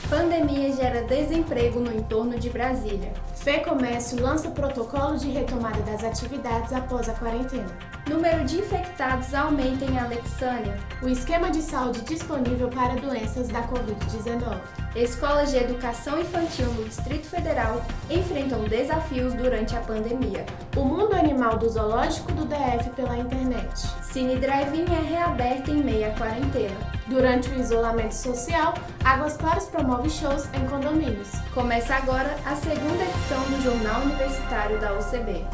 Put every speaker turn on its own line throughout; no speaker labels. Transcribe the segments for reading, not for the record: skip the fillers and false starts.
Pandemia gera desemprego no entorno de Brasília.
FEComércio lança protocolo de retomada das atividades após a quarentena.
Número de infectados aumenta em Alexânia.
O esquema de saúde disponível para doenças da Covid-19.
Escolas de educação infantil no Distrito Federal enfrentam desafios durante a pandemia.
O mundo animal do zoológico do DF pela internet.
Cine Drive-In é reaberto em meio à quarentena.
Durante o isolamento social, Águas Claras promove shows em condomínios.
Começa agora a segunda edição do Jornal Universitário da UCB.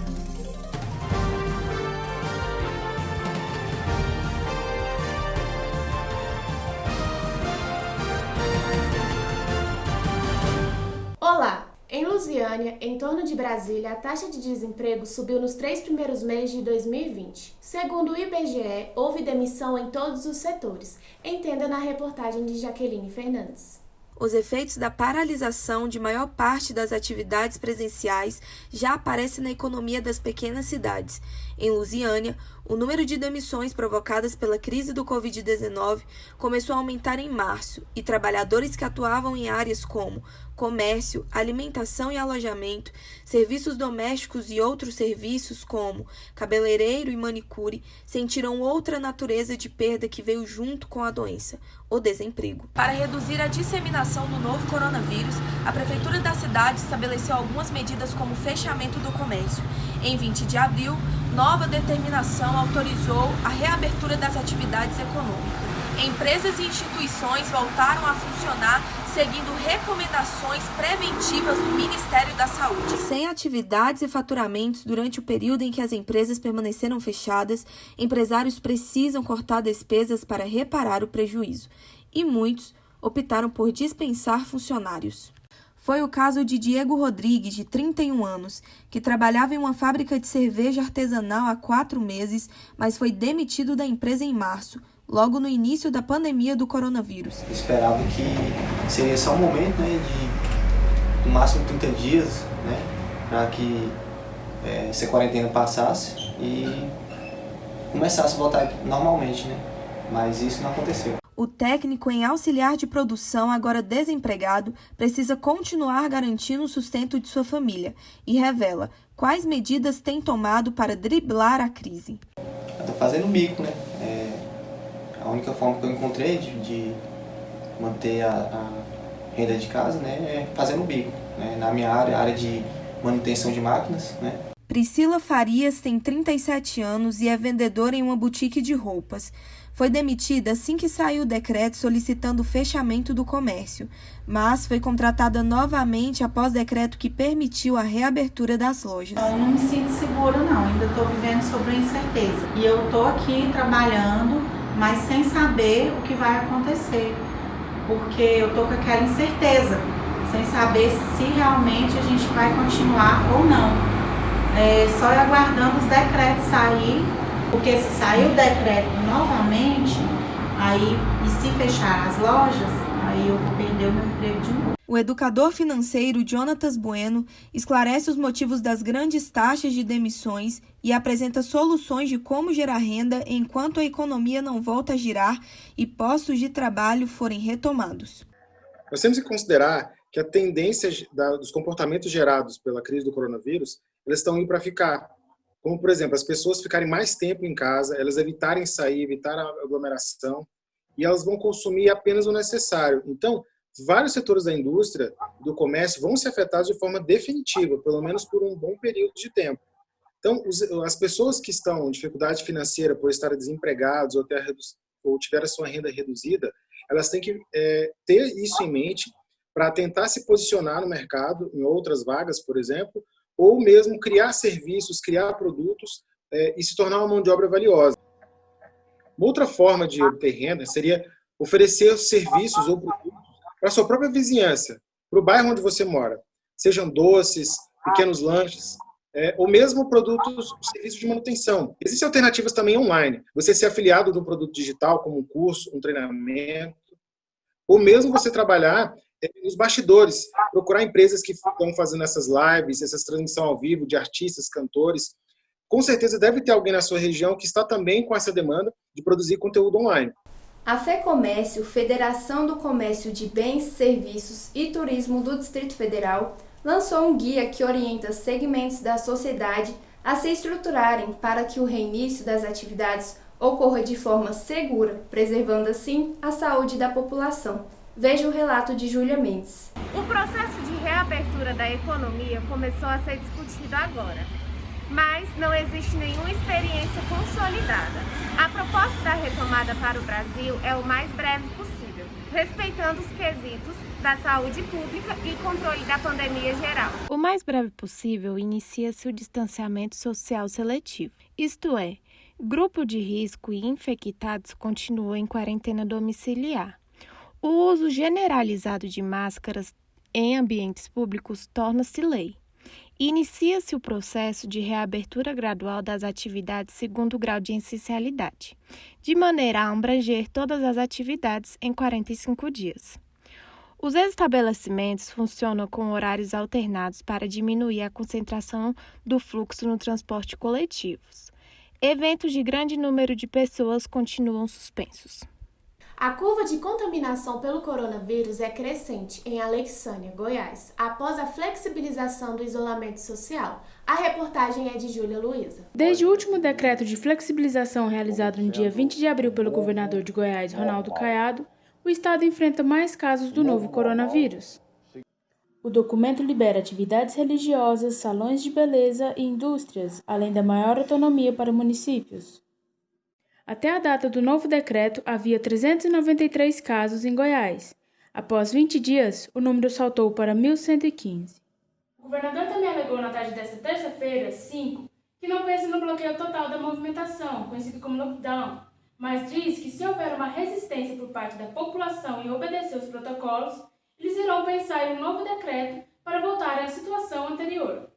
Olá! Em Lusiânia, em torno de Brasília, a taxa de desemprego subiu nos 3 primeiros meses de 2020. Segundo o IBGE, houve demissão em todos os setores. Entenda na reportagem de Jaqueline Fernandes.
Os efeitos da paralisação de maior parte das atividades presenciais já aparecem na economia das pequenas cidades. Em Lusiânia, o número de demissões provocadas pela crise do Covid-19 começou a aumentar em março e trabalhadores que atuavam em áreas como comércio, alimentação e alojamento, serviços domésticos e outros serviços como cabeleireiro e manicure sentiram outra natureza de perda que veio junto com a doença, o desemprego. Para reduzir a disseminação do novo coronavírus, a Prefeitura da cidade estabeleceu algumas medidas como o fechamento do comércio. Em 20 de abril, nova determinação autorizou a reabertura das atividades econômicas. Empresas e instituições voltaram a funcionar seguindo recomendações preventivas do Ministério da Saúde. Sem atividades e faturamentos durante o período em que as empresas permaneceram fechadas, empresários precisam cortar despesas para reparar o prejuízo. E muitos optaram por dispensar funcionários. Foi o caso de Diego Rodrigues, de 31 anos, que trabalhava em uma fábrica de cerveja artesanal há 4 meses, mas foi demitido da empresa em março, logo no início da pandemia do coronavírus.
Esperava que seria só um momento, de no máximo 30 dias, para que essa quarentena passasse e começasse a voltar normalmente, mas isso não aconteceu.
O técnico em auxiliar de produção, agora desempregado, precisa continuar garantindo o sustento de sua família e revela quais medidas tem tomado para driblar a crise.
Eu estou fazendo bico, a única forma que eu encontrei de manter a renda de casa, é fazendo bico, na minha área de manutenção de máquinas,
Priscila Farias tem 37 anos e é vendedora em uma boutique de roupas. Foi demitida assim que saiu o decreto solicitando o fechamento do comércio, mas foi contratada novamente após decreto que permitiu a reabertura das lojas.
Eu não me sinto segura não, ainda estou vivendo sobre a incerteza. E eu estou aqui trabalhando, mas sem saber o que vai acontecer, porque eu estou com aquela incerteza, sem saber se realmente a gente vai continuar ou não. Só aguardando os decretos sair, porque se sair o decreto novamente, aí e se fechar as lojas, aí eu vou perder o meu emprego de novo.
O educador financeiro Jonatas Bueno esclarece os motivos das grandes taxas de demissões e apresenta soluções de como gerar renda enquanto a economia não volta a girar e postos de trabalho forem retomados.
Nós temos que considerar que a tendência dos comportamentos gerados pela crise do coronavírus, elas estão indo para ficar. Como, por exemplo, as pessoas ficarem mais tempo em casa, elas evitarem sair, evitar a aglomeração, e elas vão consumir apenas o necessário. Então, vários setores da indústria, do comércio, vão ser afetados de forma definitiva, pelo menos por um bom período de tempo. Então, as pessoas que estão em dificuldade financeira por estarem desempregados ou tiver a sua renda reduzida, elas têm que ter isso em mente para tentar se posicionar no mercado, em outras vagas, por exemplo, ou mesmo criar serviços, criar produtos e se tornar uma mão de obra valiosa. Uma outra forma de obter renda seria oferecer serviços ou produtos para a sua própria vizinhança, para o bairro onde você mora. Sejam doces, pequenos lanches, ou mesmo produtos, serviços de manutenção. Existem alternativas também online. Você ser afiliado de um produto digital, como um curso, um treinamento, ou mesmo você trabalhar nos bastidores, procurar empresas que estão fazendo essas lives, essas transmissões ao vivo de artistas, cantores. Com certeza deve ter alguém na sua região que está também com essa demanda de produzir conteúdo online.
A FEComércio, Federação do Comércio de Bens, Serviços e Turismo do Distrito Federal, lançou um guia que orienta segmentos da sociedade a se estruturarem para que o reinício das atividades ocorra de forma segura, preservando assim a saúde da população. Veja o relato de Júlia Mendes.
O processo de reabertura da economia começou a ser discutido agora, mas não existe nenhuma experiência consolidada. A proposta da retomada para o Brasil é o mais breve possível, respeitando os quesitos da saúde pública e controle da pandemia geral.
O mais breve possível inicia-se o distanciamento social seletivo, isto é, grupo de risco e infectados continuam em quarentena domiciliar. O uso generalizado de máscaras em ambientes públicos torna-se lei. Inicia-se o processo de reabertura gradual das atividades segundo o grau de essencialidade, de maneira a abranger todas as atividades em 45 dias. Os estabelecimentos funcionam com horários alternados para diminuir a concentração do fluxo no transporte coletivo. Eventos de grande número de pessoas continuam suspensos.
A curva de contaminação pelo coronavírus é crescente em Alexânia, Goiás, após a flexibilização do isolamento social. A reportagem é de Júlia Luiza.
Desde o último decreto de flexibilização realizado no dia 20 de abril pelo governador de Goiás, Ronaldo Caiado, o estado enfrenta mais casos do novo coronavírus. O documento libera atividades religiosas, salões de beleza e indústrias, além da maior autonomia para municípios. Até a data do novo decreto, havia 393 casos em Goiás. Após 20 dias, o número saltou para 1.115. O governador também alegou na tarde desta terça-feira, 5, que não pensa no bloqueio total da movimentação, conhecido como lockdown, mas diz que se houver uma resistência por parte da população em obedecer os protocolos, eles irão pensar em um novo decreto para voltarem à situação anterior.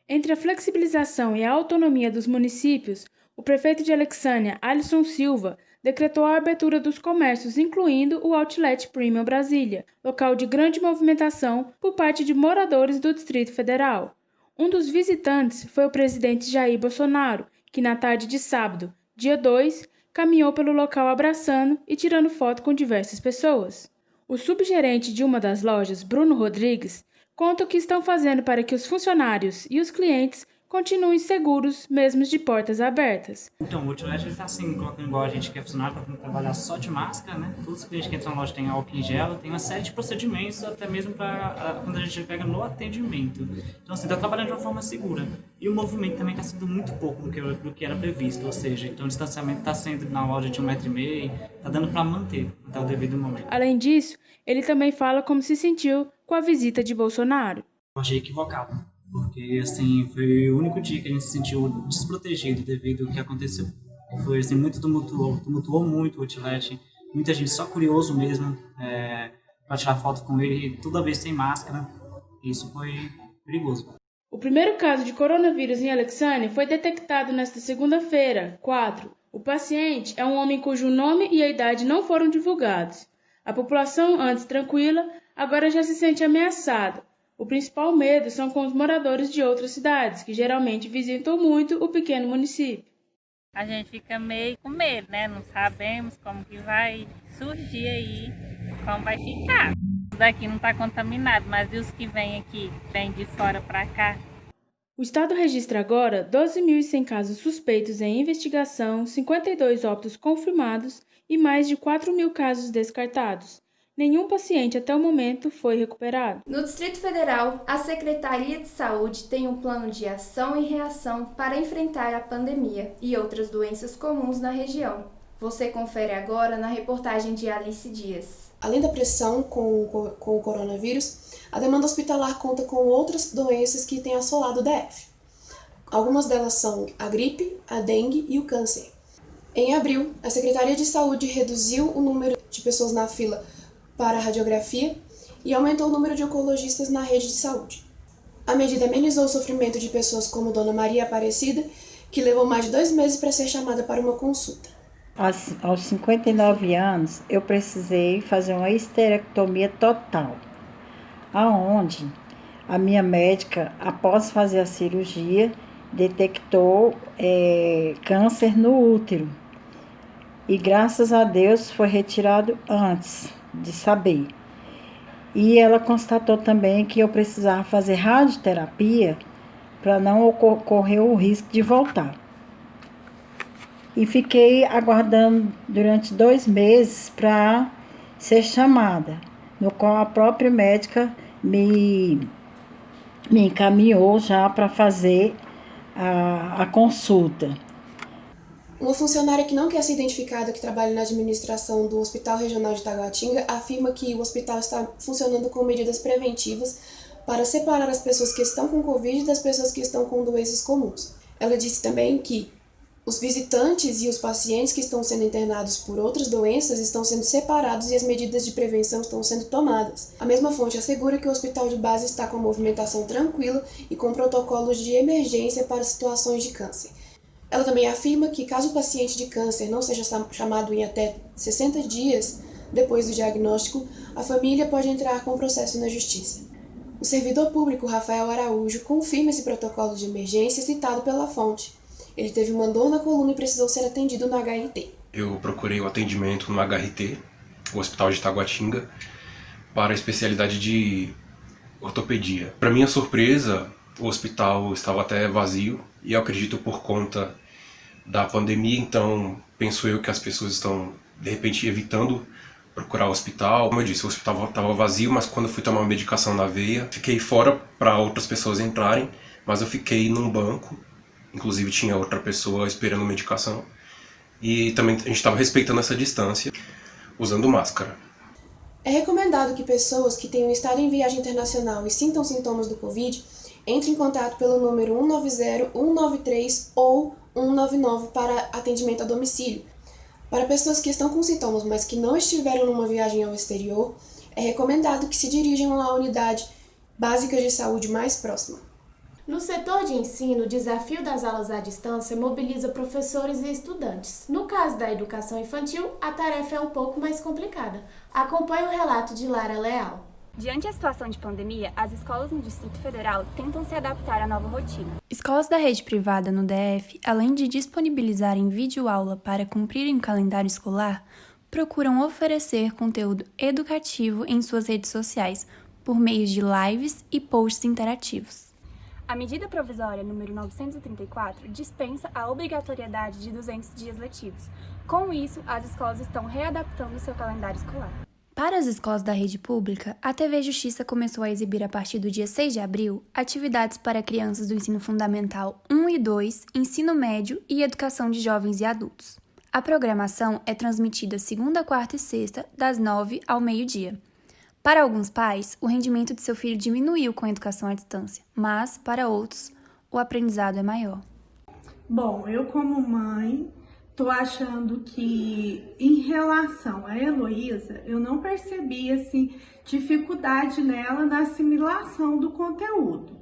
Entre a flexibilização e a autonomia dos municípios, o prefeito de Alexânia, Alisson Silva, decretou a abertura dos comércios, incluindo o Outlet Premium Brasília, local de grande movimentação por parte de moradores do Distrito Federal. Um dos visitantes foi o presidente Jair Bolsonaro, que na tarde de sábado, dia 2, caminhou pelo local abraçando e tirando foto com diversas pessoas. O subgerente de uma das lojas, Bruno Rodrigues, conta o que estão fazendo para que os funcionários e os clientes continuem seguros, mesmo de portas abertas.
Então, o Outlet está assim, colocando igual a gente que é funcionário, para trabalhar só de máscara, né? Todos os clientes que entram na loja têm álcool em gel, tem uma série de procedimentos, até mesmo para quando a gente pega no atendimento. Então, assim, está trabalhando de uma forma segura. E o movimento também está sendo muito pouco do que era previsto, ou seja, então o distanciamento está sendo na loja de 1,5 m, está dando para manter até o devido momento.
Além disso, ele também fala como se sentiu com a visita de Bolsonaro.
Eu achei equivocado. Porque, assim, foi o único dia que a gente se sentiu desprotegido devido ao que aconteceu. Foi, assim, muito tumultuou muito o Outlet, muita gente só curioso mesmo, para tirar foto com ele, toda vez sem máscara. Isso foi perigoso.
O primeiro caso de coronavírus em Alexânia foi detectado nesta segunda-feira, 4. O paciente é um homem cujo nome e a idade não foram divulgados. A população, antes tranquila, agora já se sente ameaçada. O principal medo são com os moradores de outras cidades, que geralmente visitam muito o pequeno município.
A gente fica meio com medo, né? Não sabemos como que vai surgir aí, como vai ficar. Os daqui não está contaminado, mas e os que vêm aqui, vêm de fora para cá?
O estado registra agora 12.100 casos suspeitos em investigação, 52 óbitos confirmados e mais de 4.000 casos descartados. Nenhum paciente até o momento foi recuperado.
No Distrito Federal, a Secretaria de Saúde tem um plano de ação e reação para enfrentar a pandemia e outras doenças comuns na região. Você confere agora na reportagem de Alice Dias.
Além da pressão com o coronavírus, a demanda hospitalar conta com outras doenças que têm assolado o DF. Algumas delas são a gripe, a dengue e o câncer. Em abril, a Secretaria de Saúde reduziu o número de pessoas na fila para a radiografia e aumentou o número de oncologistas na rede de saúde. A medida amenizou o sofrimento de pessoas como Dona Maria Aparecida, que levou mais de 2 meses para ser chamada para uma consulta.
Aos 59 anos, eu precisei fazer uma esterectomia total, aonde a minha médica, após fazer a cirurgia, detectou câncer no útero. e graças a Deus foi retirado antes de saber. E ela constatou também que eu precisava fazer radioterapia para não ocorrer o risco de voltar. E fiquei aguardando durante 2 meses para ser chamada, no qual a própria médica me encaminhou já para fazer a consulta.
Uma funcionária que não quer ser identificada, que trabalha na administração do Hospital Regional de Taguatinga, afirma que o hospital está funcionando com medidas preventivas para separar as pessoas que estão com Covid das pessoas que estão com doenças comuns. Ela disse também que os visitantes e os pacientes que estão sendo internados por outras doenças estão sendo separados e as medidas de prevenção estão sendo tomadas. A mesma fonte assegura que o hospital de base está com movimentação tranquila e com protocolos de emergência para situações de câncer. Ela também afirma que, caso o paciente de câncer não seja chamado em até 60 dias depois do diagnóstico, a família pode entrar com processo na justiça. O servidor público Rafael Araújo confirma esse protocolo de emergência citado pela fonte. Ele teve uma dor na coluna e precisou ser atendido no HRT.
Eu procurei o atendimento no HRT, o Hospital de Taguatinga, para a especialidade de ortopedia. Para minha surpresa, o hospital estava até vazio e eu acredito por conta da pandemia, então penso eu que as pessoas estão de repente evitando procurar o hospital. Como eu disse, o hospital estava vazio, mas quando eu fui tomar uma medicação na veia, fiquei fora para outras pessoas entrarem, mas eu fiquei num banco, inclusive tinha outra pessoa esperando medicação e também a gente estava respeitando essa distância, usando máscara.
É recomendado que pessoas que tenham estado em viagem internacional e sintam sintomas do Covid entre em contato pelo número 190, 193 ou 199 para atendimento a domicílio. Para pessoas que estão com sintomas, mas que não estiveram numa viagem ao exterior, é recomendado que se dirijam à unidade básica de saúde mais próxima.
No setor de ensino, o desafio das aulas à distância mobiliza professores e estudantes. No caso da educação infantil, a tarefa é um pouco mais complicada. Acompanhe o relato de Lara Leal.
Diante da situação de pandemia, as escolas no Distrito Federal tentam se adaptar à nova rotina.
Escolas da rede privada no DF, além de disponibilizarem videoaula para cumprirem o calendário escolar, procuram oferecer conteúdo educativo em suas redes sociais, por meio de lives e posts interativos.
A medida provisória número 934 dispensa a obrigatoriedade de 200 dias letivos. Com isso, as escolas estão readaptando seu calendário escolar.
Para as escolas da rede pública, a TV Justiça começou a exibir a partir do dia 6 de abril atividades para crianças do ensino fundamental 1 e 2, ensino médio e educação de jovens e adultos. A programação é transmitida segunda, quarta e sexta, das 9 ao meio-dia. Para alguns pais, o rendimento de seu filho diminuiu com a educação à distância, mas, para outros, o aprendizado é maior.
Bom, eu como mãe, estou achando que, em relação a Heloísa, eu não percebi assim, dificuldade nela na assimilação do conteúdo.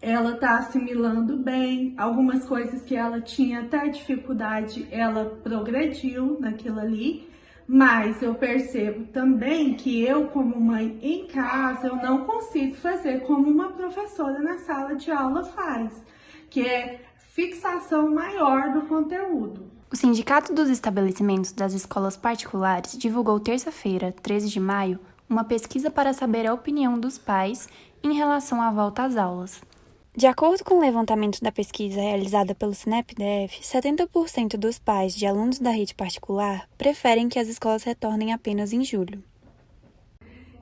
Ela está assimilando bem, algumas coisas que ela tinha até dificuldade, ela progrediu naquilo ali, mas eu percebo também que eu, como mãe em casa, eu não consigo fazer como uma professora na sala de aula faz, que é fixação maior do conteúdo.
O Sindicato dos Estabelecimentos das Escolas Particulares divulgou terça-feira, 13 de maio, uma pesquisa para saber a opinião dos pais em relação à volta às aulas. De acordo com o levantamento da pesquisa realizada pelo SINEP-DF, 70% dos pais de alunos da rede particular preferem que as escolas retornem apenas em julho.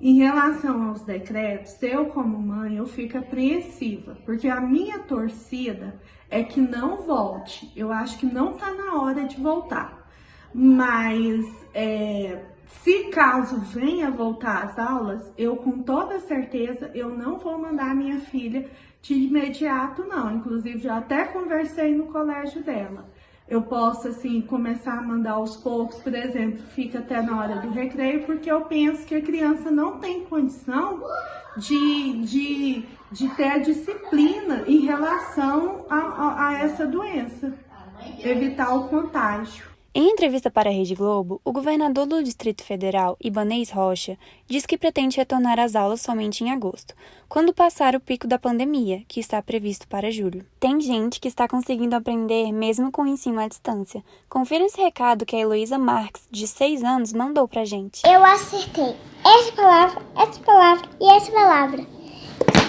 Em relação aos decretos, eu como mãe, eu fico apreensiva, porque a minha torcida é que não volte. Eu acho que não está na hora de voltar. Mas, se caso venha voltar às aulas, eu com toda certeza, eu não vou mandar a minha filha de imediato, não. Inclusive, já até conversei no colégio dela. Eu posso, assim, começar a mandar aos poucos, por exemplo, fica até na hora do recreio, porque eu penso que a criança não tem condição de ter a disciplina em relação a essa doença, evitar o contágio.
Em entrevista para a Rede Globo, o governador do Distrito Federal, Ibanez Rocha, diz que pretende retornar às aulas somente em agosto, quando passar o pico da pandemia, que está previsto para julho. Tem gente que está conseguindo aprender mesmo com o ensino à distância. Confira esse recado que a Heloísa Marques, de 6 anos, mandou pra gente.
Eu acertei essa palavra e essa palavra,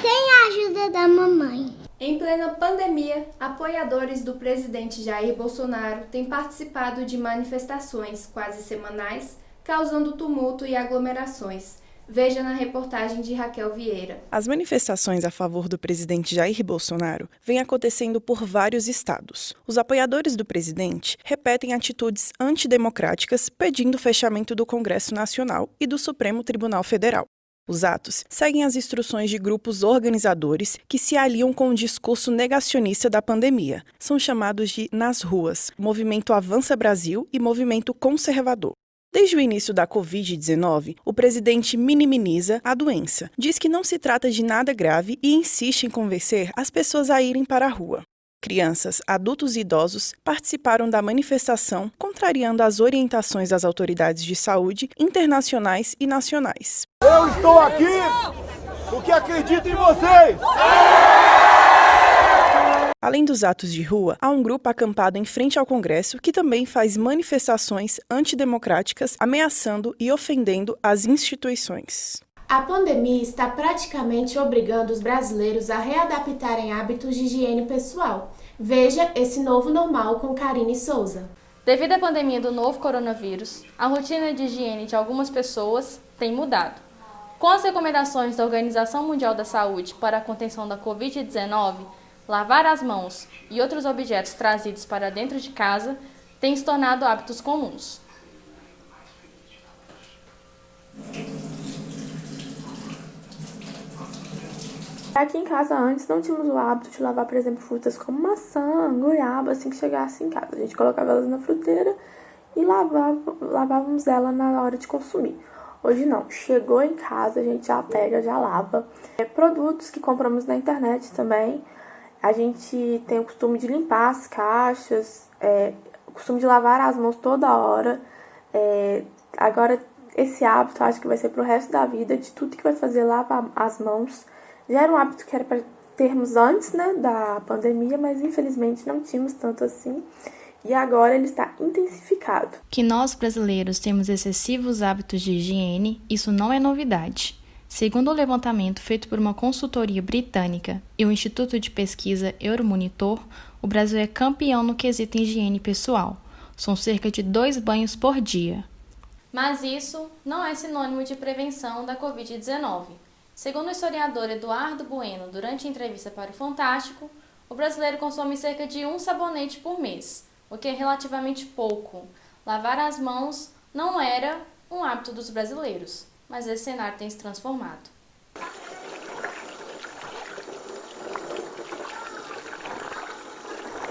sem a ajuda da mamãe.
Em plena pandemia, apoiadores do presidente Jair Bolsonaro têm participado de manifestações quase semanais, causando tumulto e aglomerações. Veja na reportagem de Raquel Vieira.
As manifestações a favor do presidente Jair Bolsonaro vêm acontecendo por vários estados. Os apoiadores do presidente repetem atitudes antidemocráticas pedindo o fechamento do Congresso Nacional e do Supremo Tribunal Federal. Os atos seguem as instruções de grupos organizadores que se aliam com o discurso negacionista da pandemia. São chamados de Nas Ruas, Movimento Avança Brasil e Movimento Conservador. Desde o início da Covid-19, o presidente minimiza a doença, diz que não se trata de nada grave e insiste em convencer as pessoas a irem para a rua. Crianças, adultos e idosos participaram da manifestação, contrariando as orientações das autoridades de saúde internacionais e nacionais.
Eu estou aqui porque acredito em vocês!
Além dos atos de rua, há um grupo acampado em frente ao Congresso que também faz manifestações antidemocráticas, ameaçando e ofendendo as instituições.
A pandemia está praticamente obrigando os brasileiros a readaptarem hábitos de higiene pessoal. Veja esse novo normal com Karine Souza.
Devido à pandemia do novo coronavírus, a rotina de higiene de algumas pessoas tem mudado. Com as recomendações da Organização Mundial da Saúde para a contenção da Covid-19, lavar as mãos e outros objetos trazidos para dentro de casa têm se tornado hábitos comuns.
Aqui em casa antes não tínhamos o hábito de lavar, por exemplo, frutas como maçã, goiaba, assim que chegasse em casa. A gente colocava elas na fruteira e lavávamos ela na hora de consumir. Hoje não, chegou em casa, a gente já pega, já lava. Produtos que compramos na internet também, a gente tem o costume de limpar as caixas, o costume de lavar as mãos toda hora. Agora, esse hábito acho que vai ser pro resto da vida, de tudo que vai fazer lavar as mãos. Já era um hábito que era para termos antes, né, da pandemia, mas infelizmente não tínhamos tanto assim. E agora ele está intensificado.
Que nós brasileiros temos excessivos hábitos de higiene, isso não é novidade. Segundo o levantamento feito por uma consultoria britânica e o Instituto de Pesquisa Euromonitor, o Brasil é campeão no quesito higiene pessoal. São cerca de 2 banhos por dia.
Mas isso não é sinônimo de prevenção da Covid-19. Segundo o historiador Eduardo Bueno, durante a entrevista para o Fantástico, o brasileiro consome cerca de 1 sabonete por mês, o que é relativamente pouco. Lavar as mãos não era um hábito dos brasileiros, mas esse cenário tem se transformado.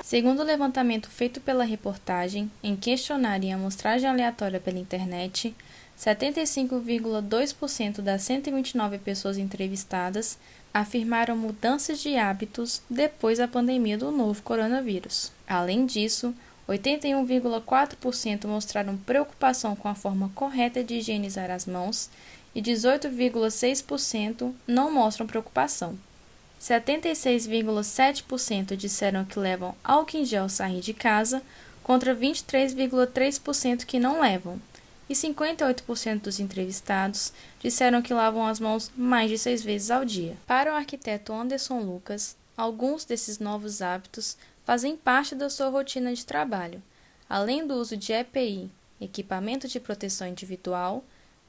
Segundo o levantamento feito pela reportagem, em questionário e amostragem aleatória pela internet, 75,2% das 129 pessoas entrevistadas afirmaram mudanças de hábitos depois da pandemia do novo coronavírus. Além disso, 81,4% mostraram preocupação com a forma correta de higienizar as mãos e 18,6% não mostram preocupação. 76,7% disseram que levam álcool em gel ao sair de casa, contra 23,3% que não levam. E 58% dos entrevistados disseram que lavam as mãos mais de 6 vezes ao dia. Para o arquiteto Anderson Lucas, alguns desses novos hábitos fazem parte da sua rotina de trabalho. Além do uso de EPI, equipamento de proteção individual,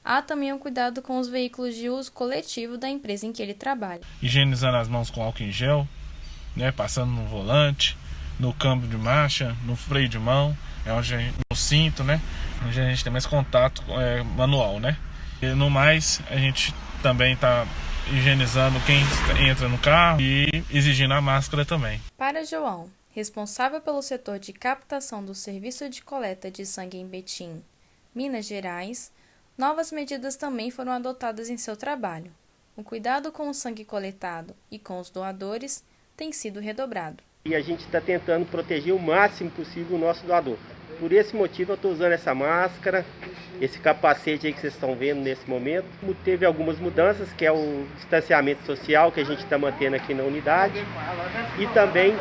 há também um cuidado com os veículos de uso coletivo da empresa em que ele trabalha.
Higienizando as mãos com álcool em gel, passando no volante, no câmbio de marcha, no freio de mão, no cinto, onde a gente tem mais contato manual, E no mais, a gente também está higienizando quem entra no carro e exigindo a máscara também.
Para João, responsável pelo setor de captação do serviço de coleta de sangue em Betim, Minas Gerais, novas medidas também foram adotadas em seu trabalho. O cuidado com o sangue coletado e com os doadores tem sido redobrado.
E a gente está tentando proteger o máximo possível o nosso doador.
Por esse motivo eu estou usando essa máscara, esse capacete aí que vocês estão vendo nesse momento. Teve algumas mudanças, que é o distanciamento social que a gente está mantendo aqui na unidade. E também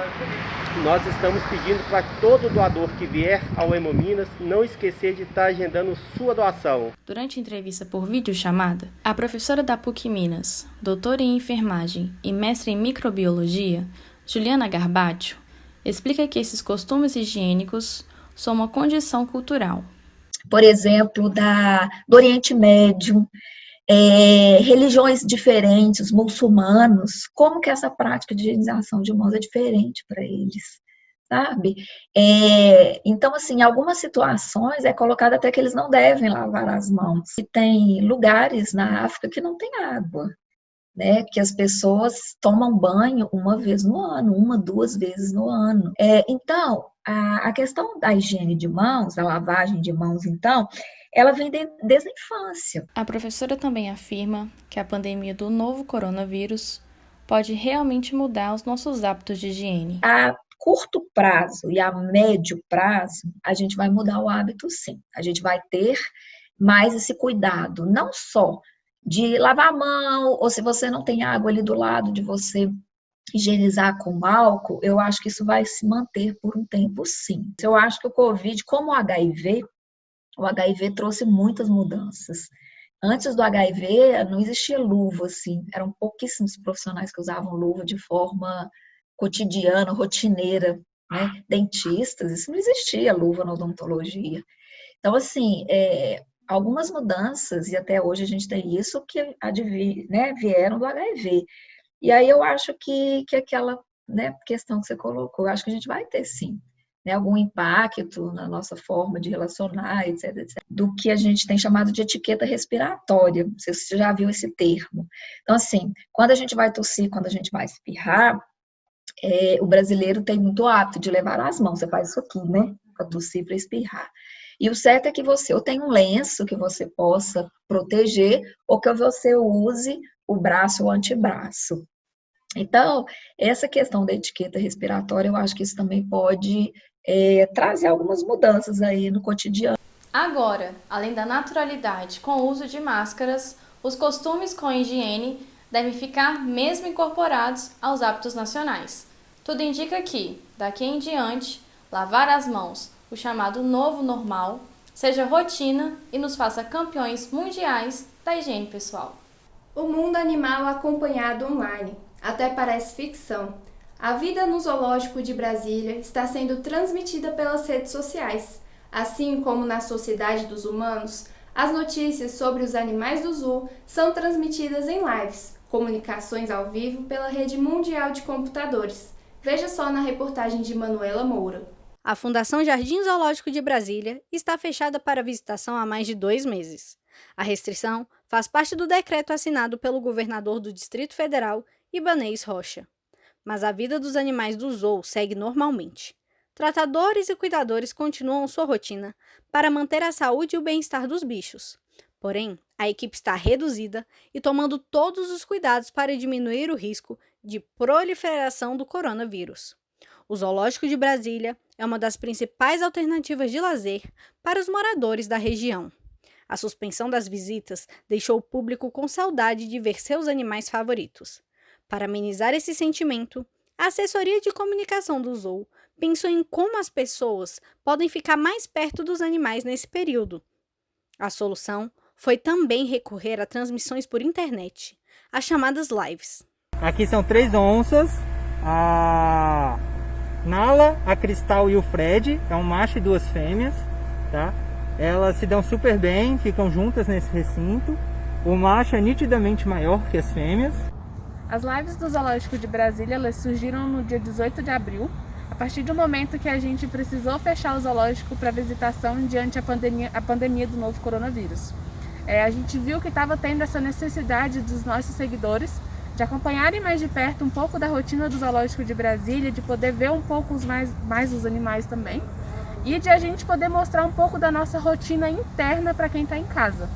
nós estamos pedindo para todo doador que vier ao Hemominas não esquecer de estar agendando sua doação.
Durante a entrevista por videochamada, a professora da PUC Minas, doutora em enfermagem e mestre em microbiologia, Juliana Garbaccio, explica que esses costumes higiênicos são uma condição cultural.
Por exemplo, do Oriente Médio, religiões diferentes, muçulmanos, como que essa prática de higienização de mãos é diferente para eles, sabe? Então, assim, em algumas situações é colocado até que eles não devem lavar as mãos. E tem lugares na África que não tem água, né? Que as pessoas tomam banho uma vez no ano, 1, 2 vezes no ano. Então, a questão da higiene de mãos, da lavagem de mãos, então, ela vem desde a infância.
A professora também afirma que a pandemia do novo coronavírus pode realmente mudar os nossos hábitos de higiene.
A curto prazo e a médio prazo, a gente vai mudar o hábito, sim. A gente vai ter mais esse cuidado, não só de lavar a mão, ou se você não tem água ali do lado de você, higienizar com álcool. Eu acho que isso vai se manter por um tempo, sim. Eu acho que o Covid, como o HIV trouxe muitas mudanças. Antes do HIV, não existia luva, assim, eram pouquíssimos profissionais que usavam luva de forma cotidiana, rotineira, né? Dentistas, isso não existia luva na odontologia. Então, assim, algumas mudanças, e até hoje a gente tem isso, que vieram do HIV. E aí eu acho que aquela, né, questão que você colocou, eu acho que a gente vai ter, sim, né, algum impacto na nossa forma de relacionar, etc, etc, do que a gente tem chamado de etiqueta respiratória. Não sei se você já viu esse termo. Então, assim, quando a gente vai tossir, quando a gente vai espirrar, o brasileiro tem muito hábito de levar as mãos. Você faz isso aqui, né, para tossir, para espirrar. E o certo é que você ou tem um lenço que você possa proteger, ou que você use o braço ou o antebraço. Então, essa questão da etiqueta respiratória, eu acho que isso também pode trazer algumas mudanças aí no cotidiano.
Agora, além da naturalidade com o uso de máscaras, os costumes com higiene devem ficar mesmo incorporados aos hábitos nacionais. Tudo indica que, daqui em diante, lavar as mãos, o chamado novo normal, seja rotina e nos faça campeões mundiais da higiene pessoal.
O mundo animal acompanhado online. Até parece ficção. A vida no zoológico de Brasília está sendo transmitida pelas redes sociais. Assim como na sociedade dos humanos, as notícias sobre os animais do zoo são transmitidas em lives, comunicações ao vivo pela rede mundial de computadores. Veja só na reportagem de Manuela Moura.
A Fundação Jardim Zoológico de Brasília está fechada para visitação há mais de 2 meses. A restrição faz parte do decreto assinado pelo governador do Distrito Federal, Ibanez Rocha. Mas a vida dos animais do zoo segue normalmente. Tratadores e cuidadores continuam sua rotina para manter a saúde e o bem-estar dos bichos. Porém, a equipe está reduzida e tomando todos os cuidados para diminuir o risco de proliferação do coronavírus. O Zoológico de Brasília é uma das principais alternativas de lazer para os moradores da região. A suspensão das visitas deixou o público com saudade de ver seus animais favoritos. Para amenizar esse sentimento, a assessoria de comunicação do Zoo pensou em como as pessoas podem ficar mais perto dos animais nesse período. A solução foi também recorrer a transmissões por internet, as chamadas lives.
Aqui são 3 onças, a Nala, a Cristal e o Fred, é um macho e 2 fêmeas, tá? Elas se dão super bem, ficam juntas nesse recinto. O macho é nitidamente maior que as fêmeas.
As lives do Zoológico de Brasília elas surgiram no dia 18 de abril, a partir do momento que a gente precisou fechar o zoológico para visitação diante a pandemia do novo coronavírus. A gente viu que estava tendo essa necessidade dos nossos seguidores de acompanharem mais de perto um pouco da rotina do Zoológico de Brasília, de poder ver um pouco mais os animais também, e de a gente poder mostrar um pouco da nossa rotina interna para quem está em casa.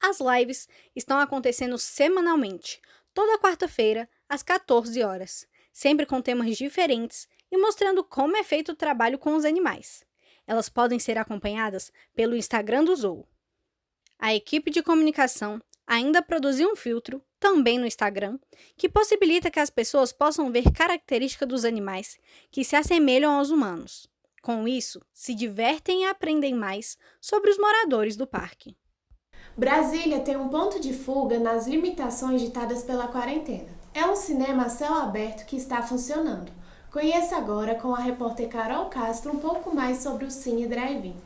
As lives estão acontecendo semanalmente, toda quarta-feira, às 14 horas, sempre com temas diferentes e mostrando como é feito o trabalho com os animais. Elas podem ser acompanhadas pelo Instagram do Zoo. A equipe de comunicação ainda produziu um filtro, também no Instagram, que possibilita que as pessoas possam ver características dos animais que se assemelham aos humanos. Com isso, se divertem e aprendem mais sobre os moradores do parque.
Brasília tem um ponto de fuga nas limitações ditadas pela quarentena. É um cinema a céu aberto que está funcionando. Conheça agora com a repórter Carol Castro um pouco mais sobre o Cine Drive-In.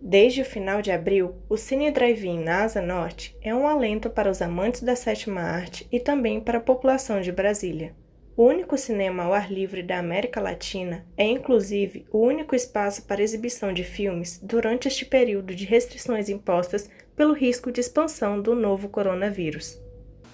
Desde o final de abril, o Cine Drive-In na Asa Norte é um alento para os amantes da sétima arte e também para a população de Brasília. O único cinema ao ar livre da América Latina é, inclusive, o único espaço para exibição de filmes durante este período de restrições impostas pelo risco de expansão do novo coronavírus.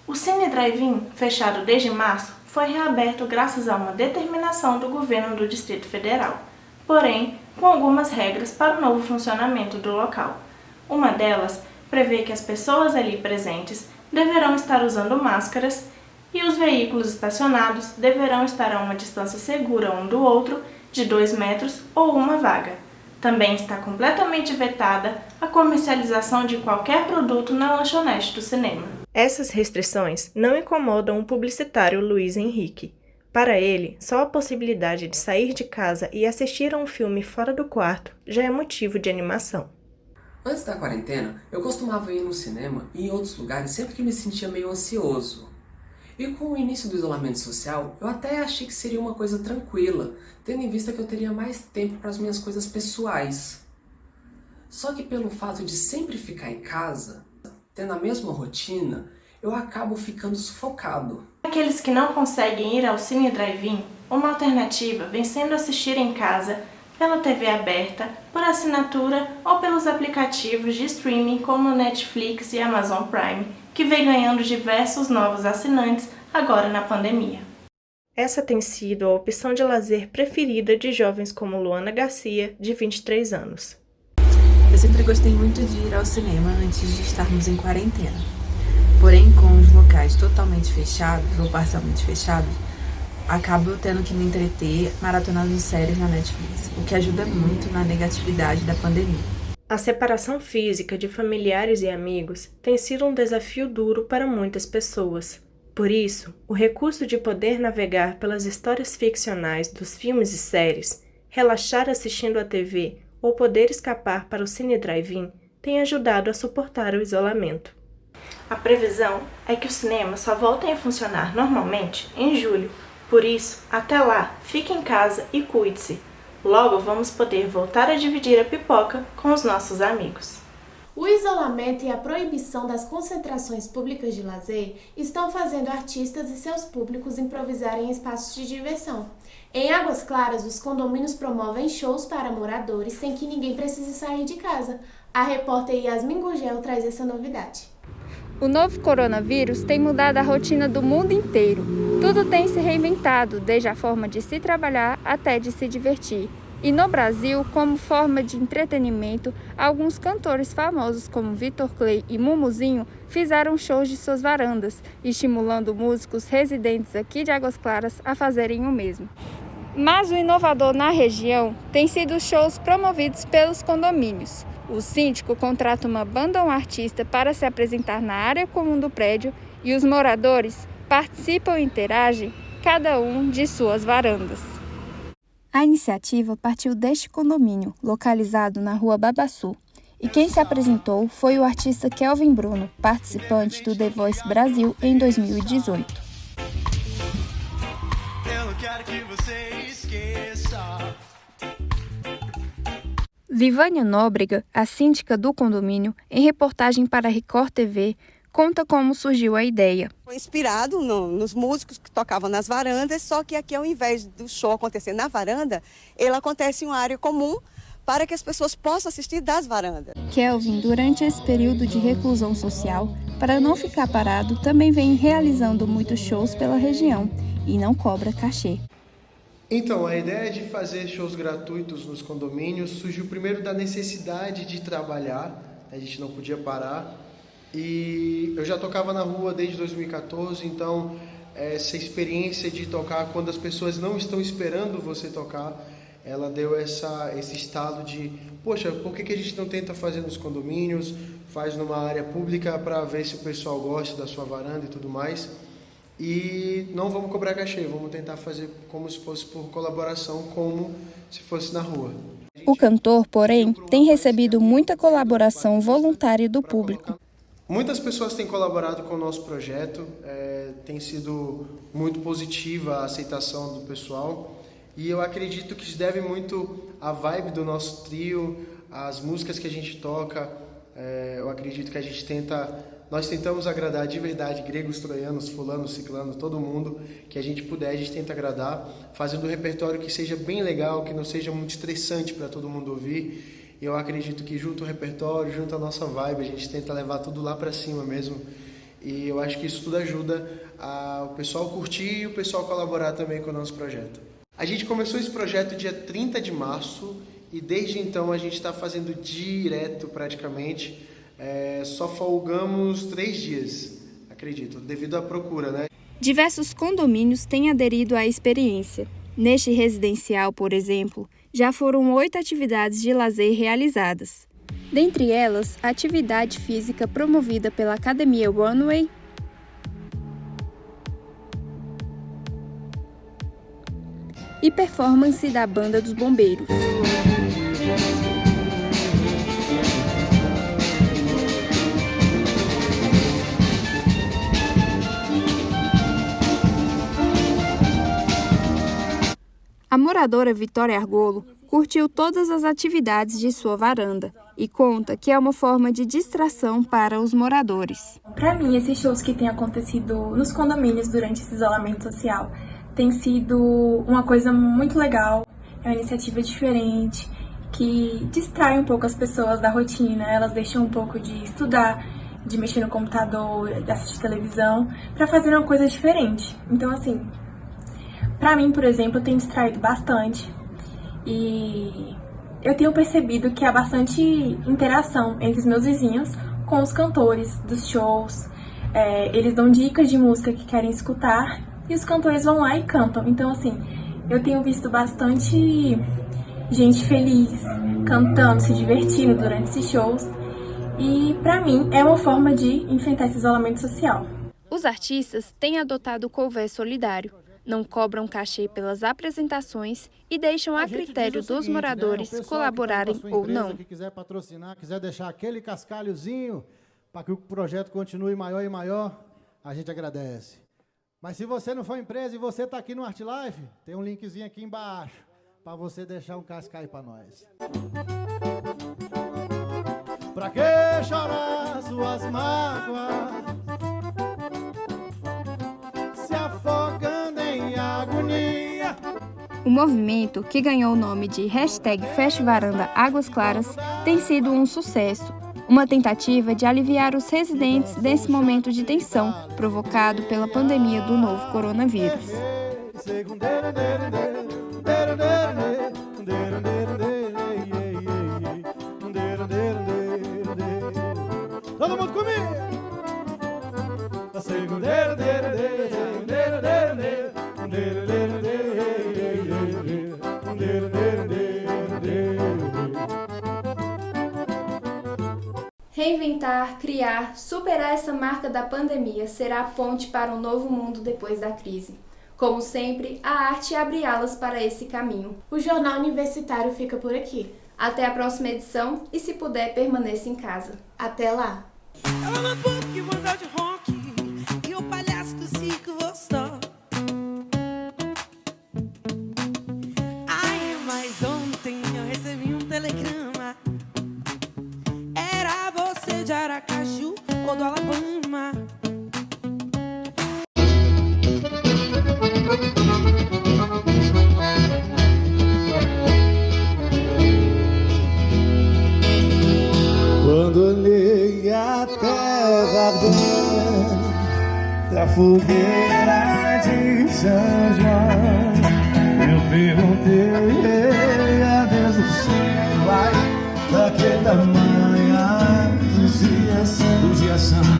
O Cine Drive-In, fechado desde março, foi reaberto graças a uma determinação do governo do Distrito Federal, porém, com algumas regras para o novo funcionamento do local. Uma delas prevê que as pessoas ali presentes deverão estar usando máscaras e os veículos estacionados deverão estar a uma distância segura um do outro de 2 metros ou uma vaga. Também está completamente vetada a comercialização de qualquer produto na lanchonete do cinema. Essas restrições não incomodam o publicitário Luiz Henrique. Para ele, só a possibilidade de sair de casa e assistir a um filme fora do quarto já é motivo de animação.
Antes da quarentena, eu costumava ir no cinema e em outros lugares sempre que me sentia meio ansioso. E com o início do isolamento social, eu até achei que seria uma coisa tranquila, tendo em vista que eu teria mais tempo para as minhas coisas pessoais. Só que pelo fato de sempre ficar em casa, tendo a mesma rotina, eu acabo ficando sufocado.
Aqueles que não conseguem ir ao Cine Drive-In, uma alternativa vem sendo assistir em casa, pela TV aberta, por assinatura ou pelos aplicativos de streaming como Netflix e Amazon Prime, que vem ganhando diversos novos assinantes agora na pandemia. Essa tem sido a opção de lazer preferida de jovens como Luana Garcia, de 23 anos.
Eu sempre gostei muito de ir ao cinema antes de estarmos em quarentena. Porém, com os locais totalmente fechados ou parcialmente fechados, acabo tendo que me entreter maratonando séries na Netflix, o que ajuda muito na negatividade da pandemia.
A separação física de familiares e amigos tem sido um desafio duro para muitas pessoas. Por isso, o recurso de poder navegar pelas histórias ficcionais dos filmes e séries, relaxar assistindo à TV ou poder escapar para o Cine Drive-In tem ajudado a suportar o isolamento. A previsão é que os cinemas só voltem a funcionar normalmente em julho. Por isso, até lá, fique em casa e cuide-se. Logo vamos poder voltar a dividir a pipoca com os nossos amigos.
O isolamento e a proibição das concentrações públicas de lazer estão fazendo artistas e seus públicos improvisarem em espaços de diversão. Em Águas Claras, os condomínios promovem shows para moradores sem que ninguém precise sair de casa. A repórter Yasmin Gurgel traz essa novidade.
O novo coronavírus tem mudado a rotina do mundo inteiro. Tudo tem se reinventado, desde a forma de se trabalhar até de se divertir. E no Brasil, como forma de entretenimento, alguns cantores famosos como Vitor Clay e Mumuzinho fizeram shows de suas varandas, estimulando músicos residentes aqui de Águas Claras a fazerem o mesmo. Mas o inovador na região tem sido os shows promovidos pelos condomínios. O síndico contrata uma banda ou um artista para se apresentar na área comum do prédio e os moradores participam e interagem, cada um de suas varandas. A iniciativa partiu deste condomínio, localizado na Rua Babaçu, e quem se apresentou foi o artista Kelvin Bruno, participante do The Voice Brasil em 2018. Eu quero que você esqueça. Vivânia Nóbrega, a síndica do condomínio, em reportagem para a Record TV, conta como surgiu a ideia.
Foi inspirado nos músicos que tocavam nas varandas, só que aqui, ao invés do show acontecer na varanda, ele acontece em uma área comum para que as pessoas possam assistir das varandas.
Kelvin, durante esse período de reclusão social, para não ficar parado, também vem realizando muitos shows pela região e não cobra cachê.
Então, a ideia de fazer shows gratuitos nos condomínios surgiu primeiro da necessidade de trabalhar, a gente não podia parar, e eu já tocava na rua desde 2014, então essa experiência de tocar quando as pessoas não estão esperando você tocar ela deu esse estalo de, poxa, por que a gente não tenta fazer nos condomínios, faz numa área pública para ver se o pessoal gosta da sua varanda e tudo mais. E não vamos cobrar cachê, vamos tentar fazer como se fosse por colaboração, como se fosse na rua.
O cantor, porém, tem recebido muita colaboração voluntária do público.
Muitas pessoas têm colaborado com o nosso projeto, tem sido muito positiva a aceitação do pessoal e eu acredito que isso deve muito à vibe do nosso trio, às músicas que a gente toca. Eu acredito que nós tentamos agradar de verdade gregos, troianos, fulanos, ciclanos, todo mundo que a gente puder, a gente tenta agradar, fazendo um repertório que seja bem legal, que não seja muito estressante para todo mundo ouvir. Eu acredito que junto ao repertório, junto à nossa vibe, a gente tenta levar tudo lá para cima mesmo. E eu acho que isso tudo ajuda o pessoal curtir e o pessoal colaborar também com o nosso projeto. A gente começou esse projeto dia 30 de março e desde então a gente está fazendo direto praticamente. Só folgamos 3 dias, acredito, devido à procura, né?
Diversos condomínios têm aderido à experiência. Neste residencial, por exemplo, já foram 8 atividades de lazer realizadas. Dentre elas, a atividade física promovida pela Academia Runway e performance da Banda dos Bombeiros. A moradora Vitória Argolo curtiu todas as atividades de sua varanda e conta que é uma forma de distração para os moradores.
Para mim, esses shows que têm acontecido nos condomínios durante esse isolamento social tem sido uma coisa muito legal, é uma iniciativa diferente, que distrai um pouco as pessoas da rotina, elas deixam um pouco de estudar, de mexer no computador, de assistir televisão, para fazer uma coisa diferente. Então, assim, para mim, por exemplo, eu tenho distraído bastante e eu tenho percebido que há bastante interação entre os meus vizinhos com os cantores dos shows. Eles dão dicas de música que querem escutar e os cantores vão lá e cantam. Então, assim, eu tenho visto bastante gente feliz, cantando, se divertindo durante esses shows. E, para mim, é uma forma de enfrentar esse isolamento social.
Os artistas têm adotado o couvert solidário. Não cobram cachê pelas apresentações e deixam a critério dos moradores colaborarem ou não.
Que quiser patrocinar, quiser deixar aquele cascalhozinho para que o projeto continue maior e maior, a gente agradece. Mas se você não for empresa e você está aqui no Art Life, tem um linkzinho aqui embaixo para você deixar um cascalho para nós. Pra que chorar suas mágoas, se afogando em agonia?
O movimento, que ganhou o nome de #FecheVaranda Águas Claras, tem sido um sucesso. Uma tentativa de aliviar os residentes desse momento de tensão provocado pela pandemia do novo coronavírus.
Todo mundo comigo!
Reinventar, criar, superar essa marca da pandemia será a ponte para um novo mundo depois da crise. Como sempre, a arte abre alas para esse caminho.
O Jornal Universitário fica por aqui.
Até a próxima edição e, se puder, permaneça em casa.
Até lá!
Ela mandou que mandar de rock e o palhaço do circo gostou. Ai, mas ontem eu recebi um telegrama. Era você de Aracaju ou do Alabama.
Quando olhei a terra ardendo da fogueira de São João, eu perguntei a Deus do céu, ai, daquele tamanho, os dias são